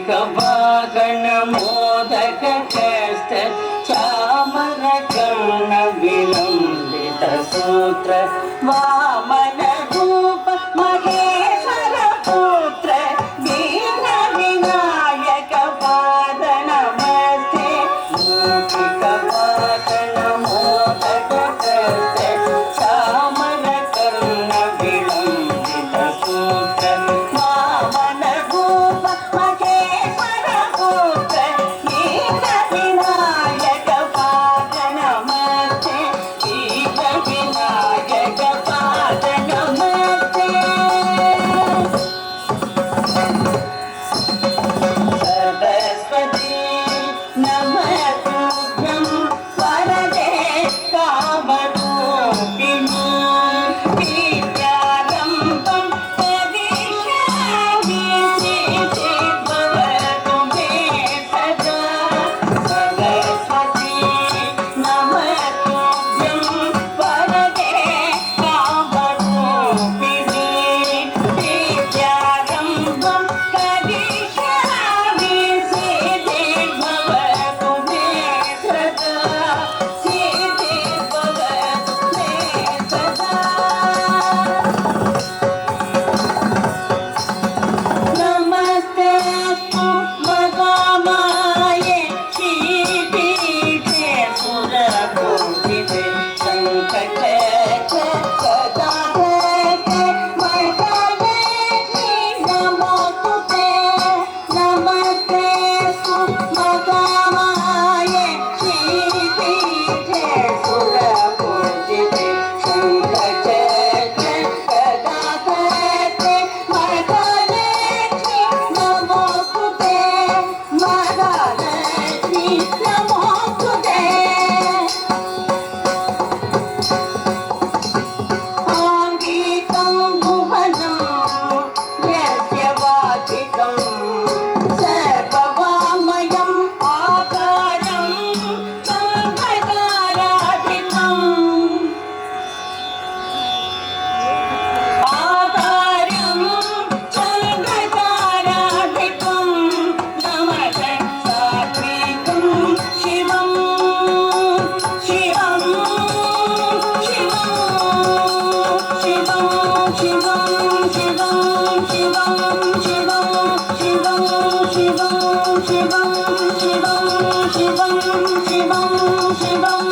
वागण मोदक कष्ट चामर कर्ण विलंबित सूत्र वामन रूप महेश्वर पुत्र दीन विनायक पाद नमस्ते मूर्तिक वागण मोदक कष्ट चामर कर्ण विलंबित सूत्र वामन रूप महेश्वर पुत्र दीन विनायक पाद नमस्ते दीन विनायक पाद नमस्ते सरस्वती नमस्तुभ्यं वरदे कामरूपिणी विद्यारम्भं करिष्यामि सिद्धिर्भवतु मे सदा सरस्वती नमस्तुभ्यं वरदे कामरूपिणी विद्यारम्भं करिष्यामि सिद्धिर्भवतु मे सदा सिद्धिर्भवतु मे सदा नमस्तेऽस्तु भगवामाये श्रीपीठे सुरपूजिते शङ्कटे सदाते वरदलक्ष्मी नमोस्तुते नमस्तेऽस्तु भगवामाये श्रीपीठे सुरपूजिते शङ्कटे सदाते वरदलक्ष्मी नमोस्तुते वरदलक्ष्मी नमोस्तुते आङ्गिकं भुवनं यस्य वाचिकं सर्ववाङ्मयम् आकारं सर्वकाराधिकम् आकारं सर्वकाराधिकं नमः सात्विकं शिवं शिवं शिवं शिवं शिवं शिवं शिवं शिवं शिवं शिवं शिवं शिवं शिवं शिवं शिवं